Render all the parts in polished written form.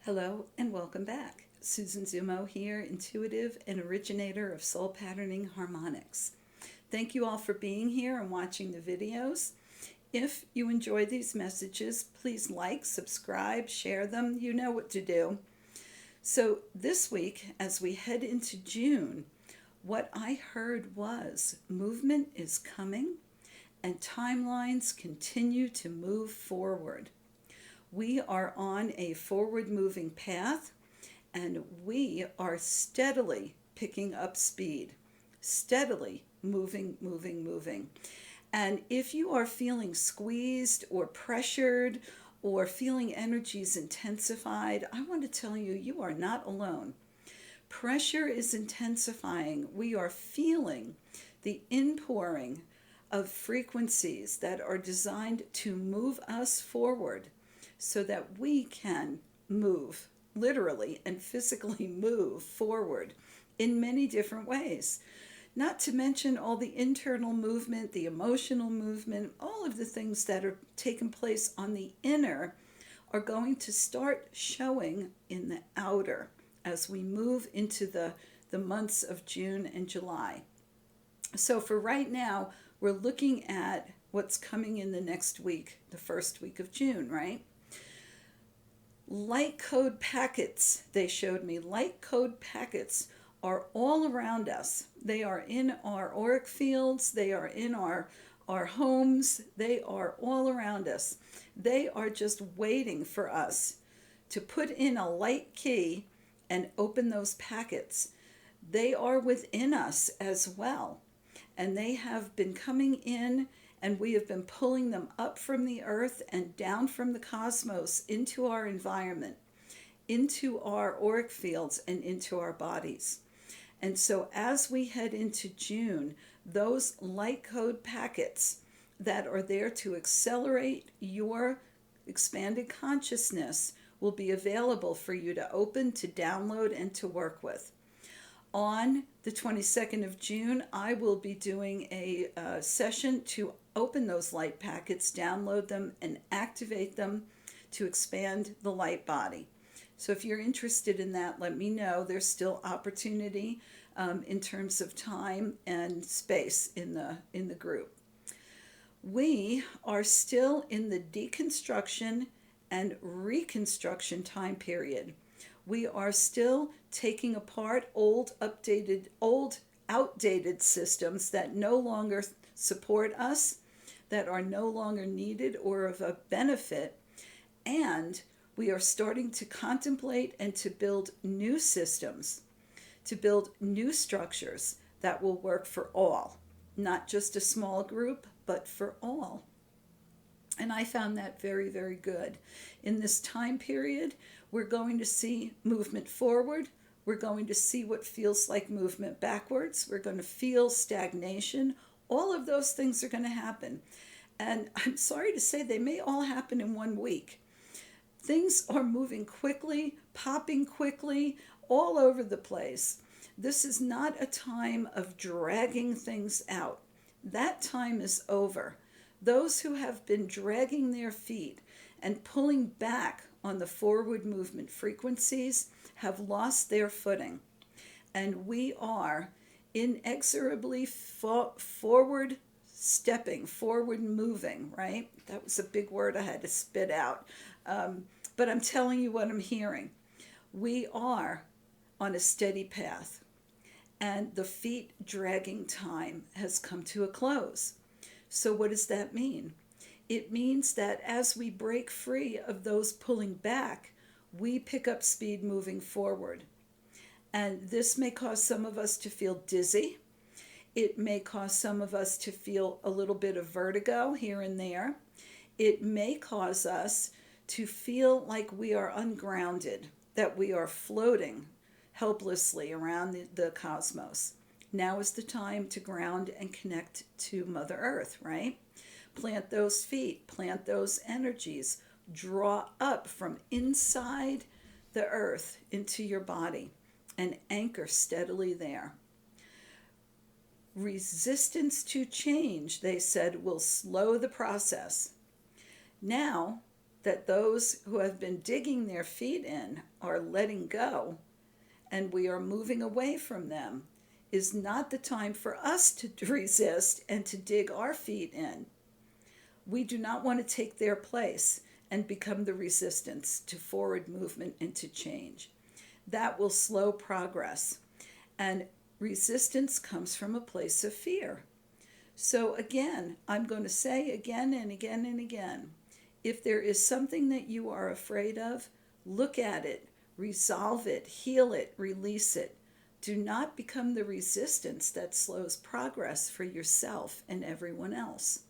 Hello and welcome back. Susan Zummo here, intuitive and originator of soul patterning harmonics. Thank you all for being here and watching the videos. If you enjoy these messages, please like, subscribe, share them. You know what to do. So this week, as we head into June, what I heard was movement is coming and timelines continue to move forward. We are on a forward moving path and we are steadily picking up speed, steadily moving. And if you are feeling squeezed or pressured or feeling energies intensified, I want to tell you, you are not alone. Pressure is intensifying. We are feeling the inpouring of frequencies that are designed to move us forward so that we can move, literally and physically move forward in many different ways. Not to mention all the internal movement, the emotional movement, all of the things that are taking place on the inner are going to start showing in the outer as we move into the months of June and July. So for right now, we're looking at what's coming in the next week, the first week of June, right? Light code packets, they showed me, light code packets are all around us. They are in our auric fields, they are in our homes, they are all around us. They are just waiting for us to put in a light key and open those packets. They are within us as well, and they have been coming in, and we have been pulling them up from the earth and down from the cosmos into our environment, into our auric fields, and into our bodies. And so as we head into June, those light code packets that are there to accelerate your expanded consciousness will be available for you to open, to download, and to work with. On the 22nd of June, I will be doing a session to open those light packets, download them, and activate them to expand the light body. So if you're interested in that, let me know. There's still opportunity in terms of time and space in the group. We are still in the deconstruction and reconstruction time period. We are still taking apart old, outdated systems that no longer support us, that are no longer needed or of a benefit, and we are starting to contemplate and to build new systems, to build new structures that will work for all, not just a small group, but for all. And I found that very, very good. In this time period, we're going to see movement forward. We're going to see what feels like movement backwards. We're going to feel stagnation. All of those things are going to happen. And I'm sorry to say they may all happen in 1 week. Things are moving quickly, popping quickly, all over the place. This is not a time of dragging things out. That time is over. Those who have been dragging their feet and pulling back on the forward movement frequencies have lost their footing. And we are inexorably forward stepping, forward moving, right? That was a big word I had to spit out. But I'm telling you what I'm hearing. We are on a steady path, and the feet dragging time has come to a close. So what does that mean? It means that as we break free of those pulling back, we pick up speed moving forward. And this may cause some of us to feel dizzy. It may cause some of us to feel a little bit of vertigo here and there. It may cause us to feel like we are ungrounded, that we are floating helplessly around the cosmos. Now is the time to ground and connect to Mother Earth, right? Plant those feet, plant those energies, draw up from inside the earth into your body and anchor steadily there. Resistance to change, they said, will slow the process. Now, that those who have been digging their feet in are letting go and we are moving away from them is not the time for us to resist and to dig our feet in. We do not want to take their place and become the resistance to forward movement and to change. That will slow progress. And resistance comes from a place of fear. So again, I'm going to say again and again and again, if there is something that you are afraid of, look at it, resolve it, heal it, release it. Do not become the resistance that slows progress for yourself and everyone else.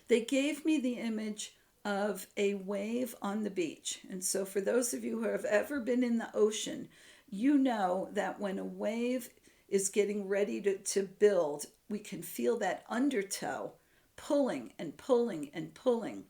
They gave me the image of a wave on the beach. And so for those of you who have ever been in the ocean, you know that when a wave is getting ready to build, we can feel that undertow pulling and pulling and pulling.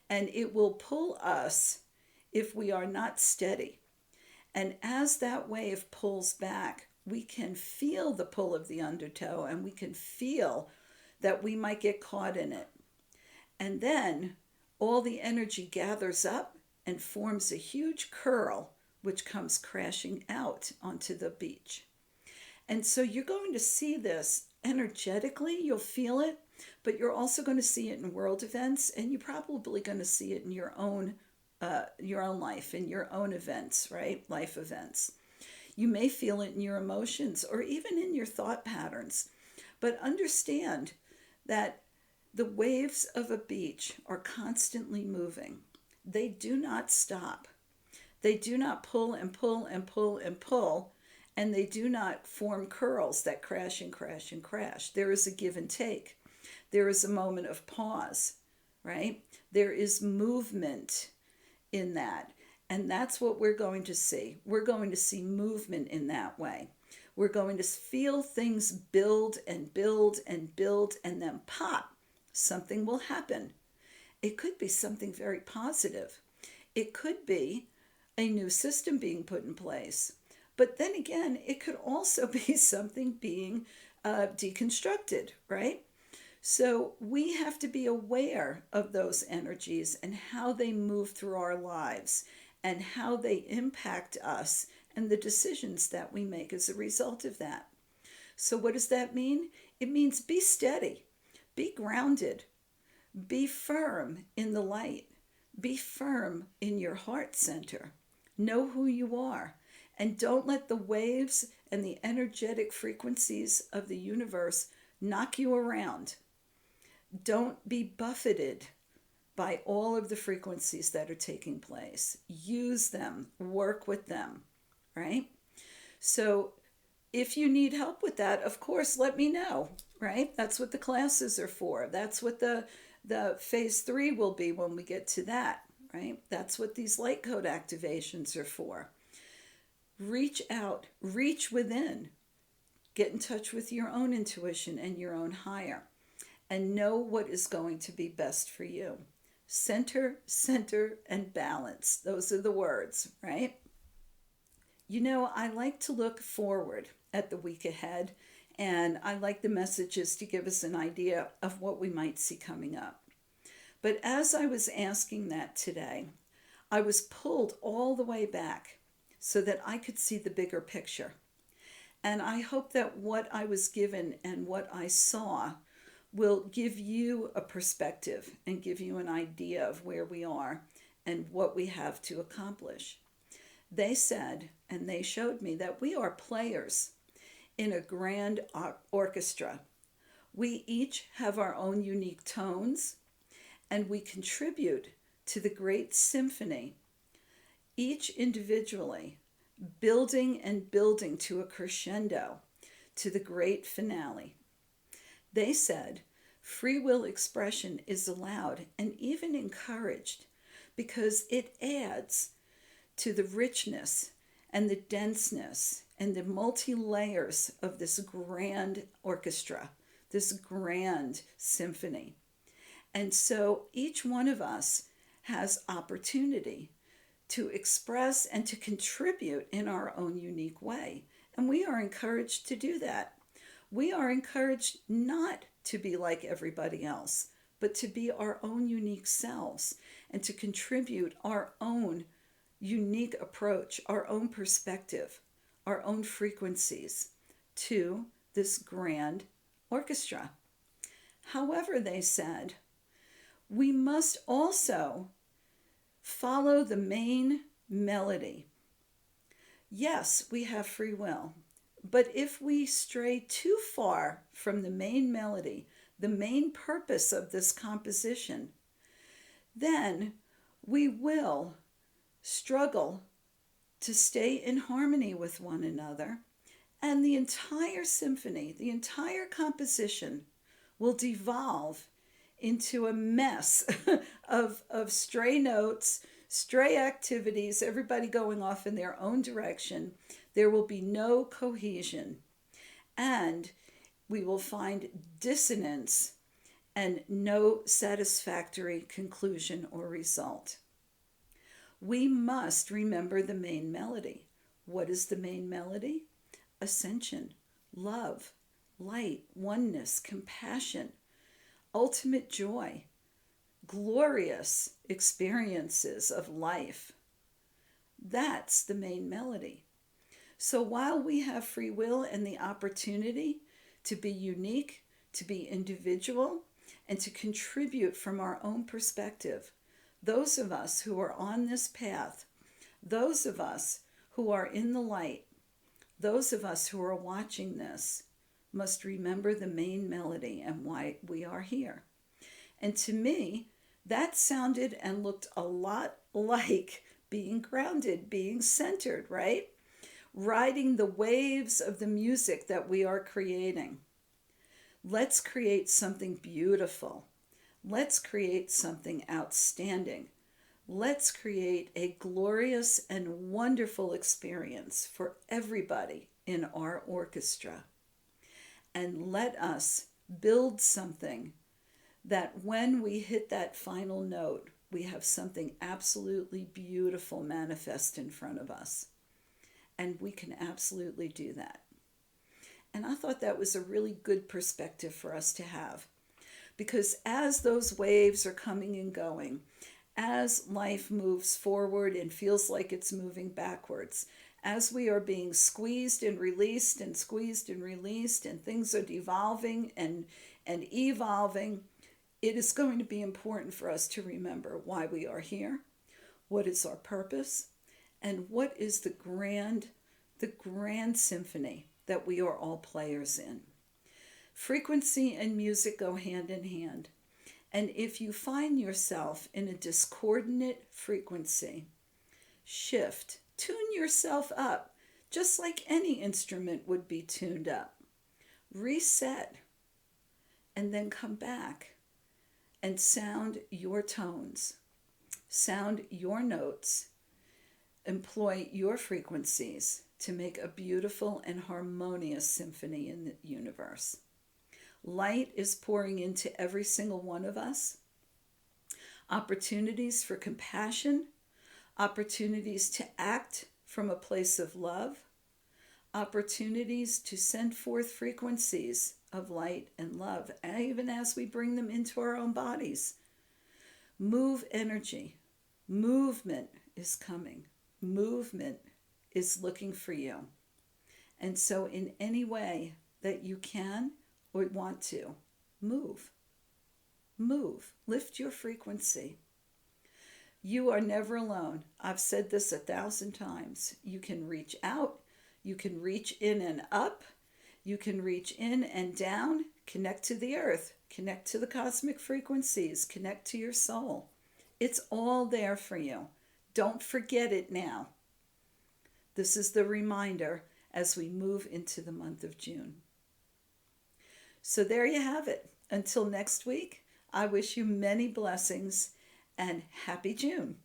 And it will pull us if we are not steady. And as that wave pulls back, we can feel the pull of the undertow and we can feel that we might get caught in it. And then all the energy gathers up and forms a huge curl, which comes crashing out onto the beach. And so you're going to see this energetically, you'll feel it, but you're also going to see it in world events, and you're probably going to see it in your own life, in your own events, right? Life events. You may feel it in your emotions or even in your thought patterns, but understand that the waves of a beach are constantly moving. They do not stop. They do not pull and pull and pull and pull, and they do not form curls that crash and crash and crash. There is a give and take. There is a moment of pause, right? There is movement in that. And that's what we're going to see. We're going to see movement in that way. We're going to feel things build and build and build and then pop. Something will happen. It could be something very positive. It could be a new system being put in place. But then again, it could also be something being deconstructed, right? So we have to be aware of those energies and how they move through our lives and how they impact us and the decisions that we make as a result of that. So what does that mean? It means be steady, be grounded, be firm in the light, be firm in your heart center. Know who you are, and don't let the waves and the energetic frequencies of the universe knock you around. Don't be buffeted by all of the frequencies that are taking place. Use them, work with them, right? So if you need help with that, of course, let me know, right? That's what the classes are for. That's what the phase 3 will be when we get to that, right? That's what these light code activations are for. Reach out, reach within, get in touch with your own intuition and your own higher, and know what is going to be best for you. Center, center, and balance. Those are the words, right? You know, I like to look forward at the week ahead, and I like the messages to give us an idea of what we might see coming up. But as I was asking that today, I was pulled all the way back so that I could see the bigger picture. And I hope that what I was given and what I saw will give you a perspective and give you an idea of where we are and what we have to accomplish. They said, and they showed me, that we are players in a grand orchestra. We each have our own unique tones, and we contribute to the great symphony, each individually, building and building to a crescendo, to the great finale. They said free will expression is allowed and even encouraged because it adds to the richness and the denseness and the multi-layers of this grand orchestra, this grand symphony. And so each one of us has opportunity to express and to contribute in our own unique way. And we are encouraged to do that. We are encouraged not to be like everybody else, but to be our own unique selves and to contribute our own unique approach, our own perspective, our own frequencies to this grand orchestra. However, they said, we must also follow the main melody. Yes, we have free will, but if we stray too far from the main melody, the main purpose of this composition, then we will struggle to stay in harmony with one another, and the entire symphony, the entire composition will devolve into a mess of stray notes, stray activities, everybody going off in their own direction. There will be no cohesion, and we will find dissonance and no satisfactory conclusion or result. We must remember the main melody. What is the main melody? Ascension, love, light, oneness, compassion, ultimate joy, glorious experiences of life. That's the main melody. So while we have free will and the opportunity to be unique, to be individual, and to contribute from our own perspective, those of us who are on this path, those of us who are in the light, those of us who are watching this, must remember the main melody and why we are here. And to me, that sounded and looked a lot like being grounded, being centered, right? Riding the waves of the music that we are creating. Let's create something beautiful. Let's create something outstanding. Let's create a glorious and wonderful experience for everybody in our orchestra. And let us build something that when we hit that final note, we have something absolutely beautiful manifest in front of us. And we can absolutely do that. And I thought that was a really good perspective for us to have. Because as those waves are coming and going, as life moves forward and feels like it's moving backwards, as we are being squeezed and released and squeezed and released, and things are devolving and evolving, it is going to be important for us to remember why we are here, what is our purpose, and what is the grand symphony that we are all players in. Frequency and music go hand in hand. And if you find yourself in a discordant frequency, shift, tune yourself up, just like any instrument would be tuned up. Reset, and then come back and sound your tones, sound your notes, employ your frequencies to make a beautiful and harmonious symphony in the universe. Light is pouring into every single one of us. Opportunities for compassion, opportunities to act from a place of love, opportunities to send forth frequencies of light and love, and even as we bring them into our own bodies. Move energy. Movement is coming. Movement is looking for you. And so in any way that you can or want to, move. Move. Lift your frequency. You are never alone. I've said this 1,000 times. You can reach out. You can reach in and up. You can reach in and down. Connect to the earth. Connect to the cosmic frequencies. Connect to your soul. It's all there for you. Don't forget it now. This is the reminder as we move into the month of June. So there you have it. Until next week, I wish you many blessings and happy June.